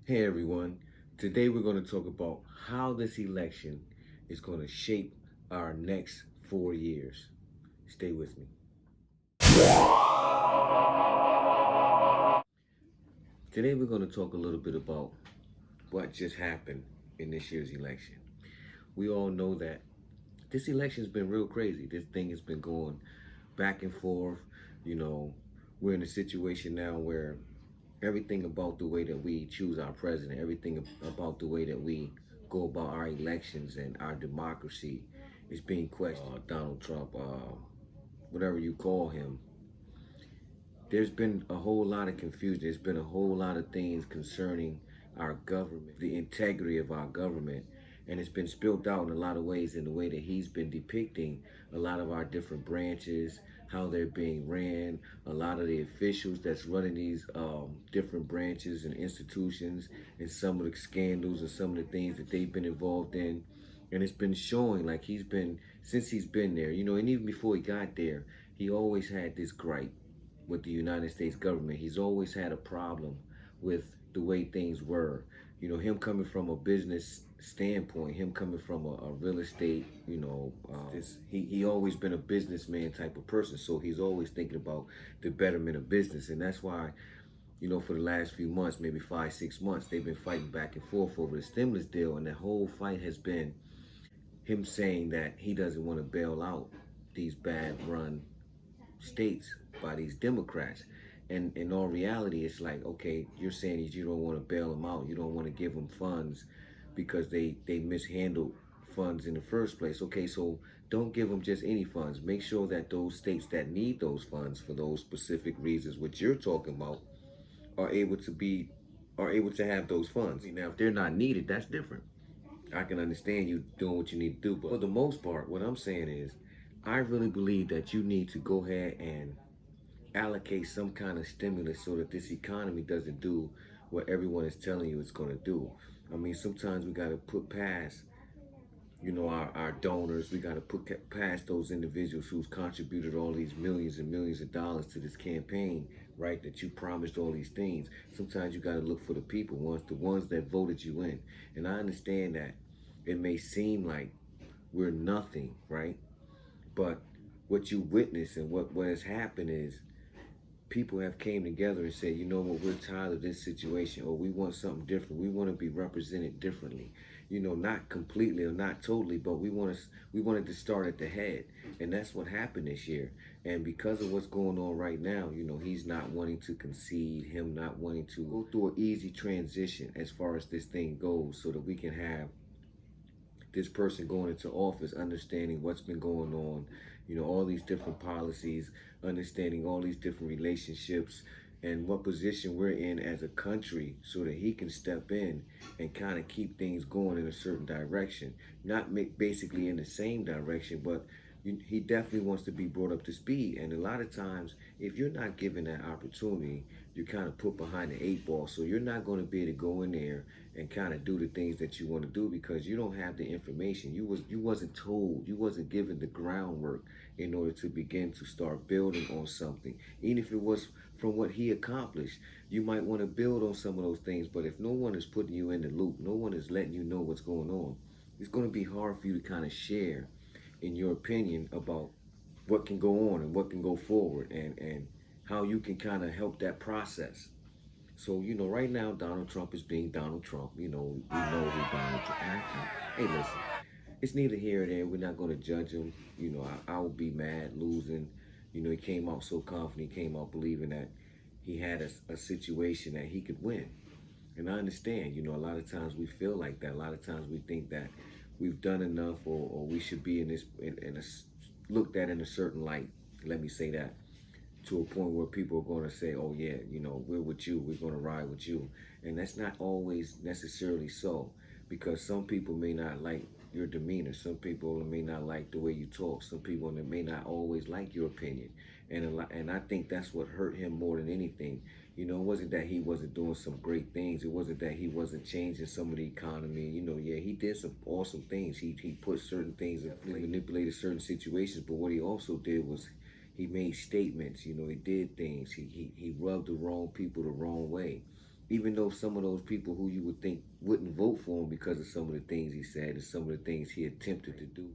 Hey everyone, today we're going to talk about how this election is going to shape our next 4 years. Stay with me. Today we're going to talk a little bit about what just happened in this year's election. We all know that this election's been real crazy. This thing has been going back and forth. You know, we're in a situation now where everything about the way that we choose our president, everything about the way that we go about our elections and our democracy is being questioned. Donald Trump, whatever you call him, there's been a whole lot of confusion. There's been a whole lot of things concerning our government, the integrity of our government. And it's been spilled out in a lot of ways in the way that he's been depicting a lot of our different branches, how they're being ran, a lot of the officials that's running these different branches and institutions, and some of the scandals and some of the things that they've been involved in. And it's been showing like since he's been there, and even before he got there, he always had this gripe with the United States government. He's always had a problem with the way things were. Him coming from a business standpoint, him coming from a real estate, he always been a businessman type of person. So he's always thinking about the betterment of business. And that's why, for the last few months, maybe 5, 6 months, they've been fighting back and forth over the stimulus deal. And the whole fight has been him saying that he doesn't want to bail out these bad run states by these Democrats. And in all reality, it's like, okay, you're saying that you don't want to bail them out. You don't want to give them funds because they mishandled funds in the first place. Okay, so don't give them just any funds. Make sure that those states that need those funds for those specific reasons, which you're talking about, are able to have those funds. Now, if they're not needed, that's different. I can understand you doing what you need to do, but for the most part, what I'm saying is, I really believe that you need to go ahead and allocate some kind of stimulus so that this economy doesn't do what everyone is telling you it's going to do. I mean, sometimes we got to put past, our donors. We got to put past those individuals who's contributed all these millions and millions of dollars to this campaign, right? That you promised all these things. Sometimes you got to look for the people, the ones that voted you in. And I understand that it may seem like we're nothing, right? But what you witness and what has happened is people have came together and said, you know what, we're tired of this situation, or we want something different. We want to be represented differently. Not completely or not totally, but we wanted to start at the head. And that's what happened this year. And because of what's going on right now, he's not wanting to concede, him not wanting to go through an easy transition as far as this thing goes so that we can have this person going into office, understanding what's been going on, all these different policies, understanding all these different relationships and what position we're in as a country so that he can step in and kind of keep things going in a certain direction. Not basically in the same direction, but he definitely wants to be brought up to speed. And a lot of times, if you're not given that opportunity, you're kind of put behind the 8 ball. So you're not going to be able to go in there and kind of do the things that you want to do because you don't have the information. You wasn't told. You wasn't given the groundwork in order to begin to start building on something. Even if it was from what he accomplished, you might want to build on some of those things. But if no one is putting you in the loop, no one is letting you know what's going on, it's going to be hard for you to kind of share in your opinion about what can go on and what can go forward and how you can kind of help that process. So, right now Donald Trump is being Donald Trump. We know who Donald Trump is. Hey, listen, it's neither here or there. We're not going to judge him. I would be mad losing. He came out so confident. He came out believing that he had a situation that he could win. And I understand, a lot of times we feel like that. A lot of times we think that we've done enough or we should be looked at in a certain light. Let me say that, to a point where people are going to say, oh yeah, we're with you, we're going to ride with you. And that's not always necessarily so, because some people may not like your demeanor. Some people may not like the way you talk. Some people may not always like your opinion. And I think that's what hurt him more than anything. It wasn't that he wasn't doing some great things. It wasn't that he wasn't changing some of the economy. Yeah, he did some awesome things. He put certain things in place, manipulated certain situations. But what he also did was he made statements. He did things. He rubbed the wrong people the wrong way. Even though some of those people who you would think wouldn't vote for him because of some of the things he said and some of the things he attempted to do,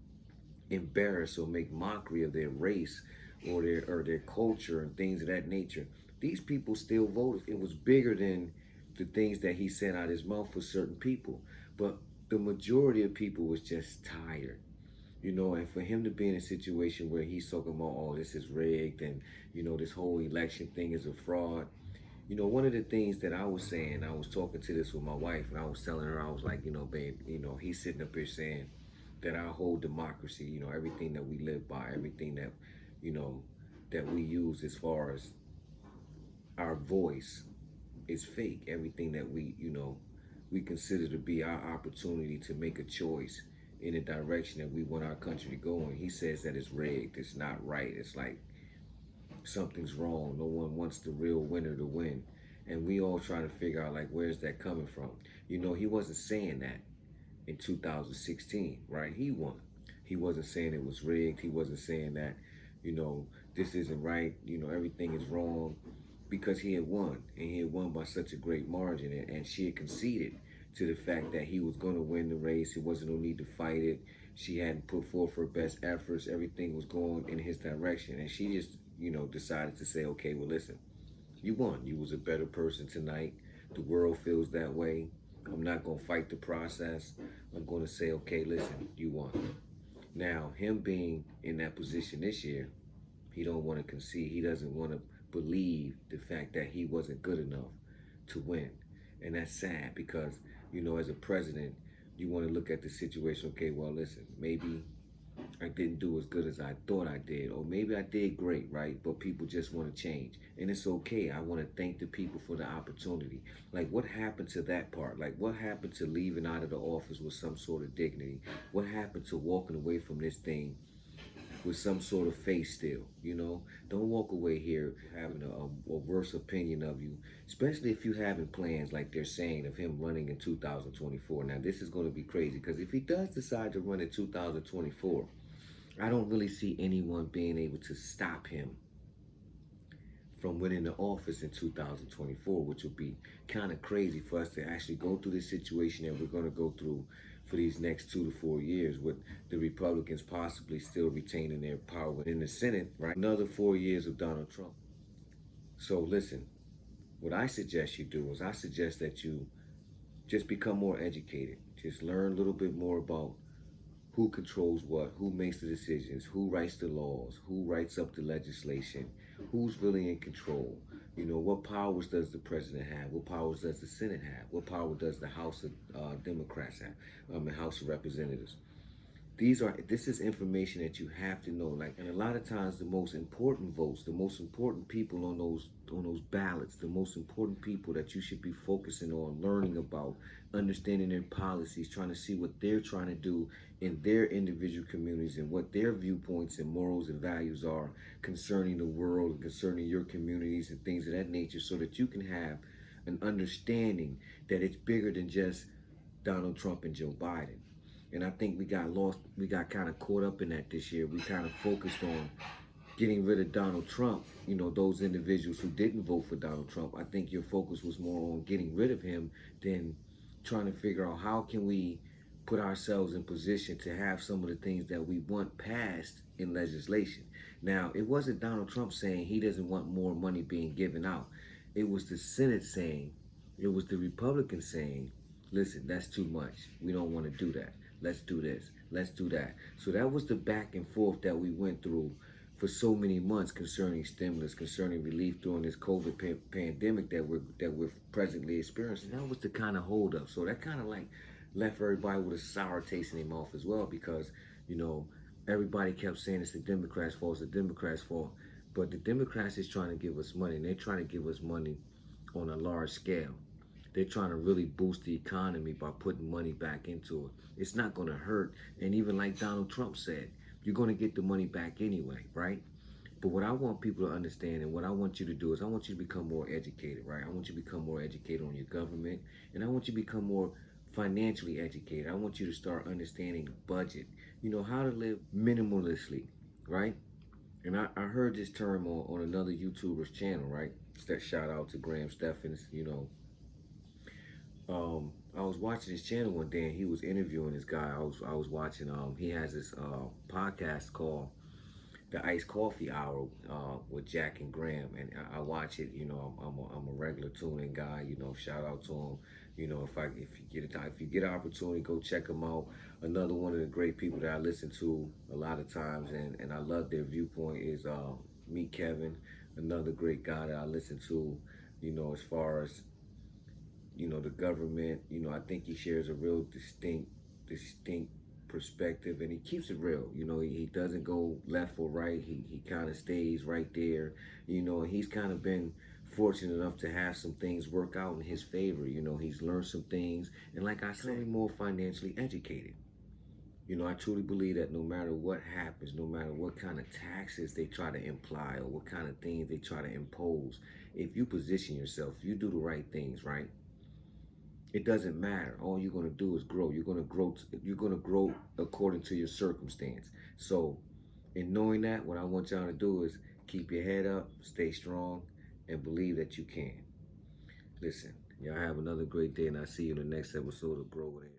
embarrass or make mockery of their race or their culture and things of that nature, these people still voted. It was bigger than the things that he said out of his mouth for certain people. But the majority of people was just tired. And for him to be in a situation where he's talking about, oh, this is rigged and, this whole election thing is a fraud. One of the things that I was saying, I was talking to this with my wife, and I was telling her, I was like, babe, he's sitting up here saying that our whole democracy, everything that we live by, everything that, you know, that we use as far as our voice is fake. Everything that we consider to be our opportunity to make a choice in the direction that we want our country to go in. He says that it's rigged, it's not right. It's like something's wrong. No one wants the real winner to win. And we all trying to figure out, like, where's that coming from? He wasn't saying that in 2016, right? He won. He wasn't saying it was rigged. He wasn't saying that, this isn't right, everything is wrong, because he had won, and he had won by such a great margin, and she had conceded to the fact that he was going to win the race. It wasn't no need to fight it. She hadn't put forth her best efforts. Everything was going in his direction, and she just, decided to say, okay, well, listen, you won. You was a better person tonight. The world feels that way. I'm not going to fight the process. I'm going to say, okay, listen, you won. Now, him being in that position this year, he don't want to concede. He doesn't want to believe the fact that he wasn't good enough to win. And that's sad because, as a president, you want to look at the situation, okay, well, listen, maybe I didn't do as good as I thought I did, or maybe I did great, right? But people just want to change, and it's okay. I want to thank the people for the opportunity. Like, what happened to that part? Like, what happened to leaving out of the office with some sort of dignity? What happened to walking away from this thing with some sort of face still? Don't walk away here having a worse opinion of you, especially if you having plans like they're saying of him running in 2024. Now, this is going to be crazy because if he does decide to run in 2024, I don't really see anyone being able to stop him from winning the office in 2024, which would be kind of crazy for us to actually go through this situation that we're going to go through for these next 2 to 4 years, with the Republicans possibly still retaining their power in the Senate, right? Another 4 years of Donald Trump. So listen, what I suggest you do is I suggest that you just become more educated. Just learn a little bit more about who controls what, who makes the decisions, who writes the laws, who writes up the legislation, who's really in control. What powers does the president have? What powers does the Senate have? What power does the House of Democrats have? The House of Representatives. This is information that you have to know. Like, and a lot of times the most important votes, the most important people on those ballots, the most important people that you should be focusing on, learning about, understanding their policies, trying to see what they're trying to do in their individual communities and what their viewpoints and morals and values are concerning the world and concerning your communities and things of that nature, so that you can have an understanding that it's bigger than just Donald Trump and Joe Biden. And I think we got kind of caught up in that this year. We kind of focused on getting rid of Donald Trump, those individuals who didn't vote for Donald Trump. I think your focus was more on getting rid of him than trying to figure out how can we put ourselves in position to have some of the things that we want passed in legislation. Now, it wasn't Donald Trump saying he doesn't want more money being given out. It was the Senate saying, it was the Republicans saying, listen, that's too much. We don't want to do that. Let's do this. Let's do that. So that was the back and forth that we went through for so many months concerning stimulus, concerning relief during this COVID pandemic that we're presently experiencing. That was the kind of holdup. So that kind of like left everybody with a sour taste in their mouth as well, because everybody kept saying it's the Democrats' fault, it's the Democrats' fault. But the Democrats is trying to give us money, and they're trying to give us money on a large scale. They're trying to really boost the economy by putting money back into it. It's not going to hurt. And even like Donald Trump said, you're going to get the money back anyway, right? But what I want people to understand, and what I want you to do, is I want you to become more educated, right? I want you to become more educated on your government, and I want you to become more financially educated. I want you to start understanding budget, how to live minimalistically, right? And I heard this term on another YouTuber's channel, right? Shout out to Graham Steffens, I was watching his channel one day and he was interviewing this guy. I was watching. He has this podcast called the Iced Coffee Hour with Jack and Graham, and I watch it. You know, I'm a regular tuning guy. You know, shout out to him. You know, if you get an opportunity, go check them out. Another one of the great people that I listen to a lot of times, and I love their viewpoint is Meet Kevin, another great guy that I listen to. You know, as far as the government. I think he shares a real distinct perspective, and he keeps it real. He doesn't go left or right. He kind of stays right there. And he's kind of been fortunate enough to have some things work out in his favor. He's learned some things, and like I said, more financially educated. I truly believe that no matter what happens, no matter what kind of taxes they try to imply or what kind of things they try to impose, if you position yourself, if you do the right things, right, it doesn't matter. All you're gonna do is grow. You're gonna grow. You're gonna grow according to your circumstance. So, in knowing that, what I want y'all to do is keep your head up, stay strong, and believe that you can. Listen, y'all have another great day, and I'll see you in the next episode of Grow With It.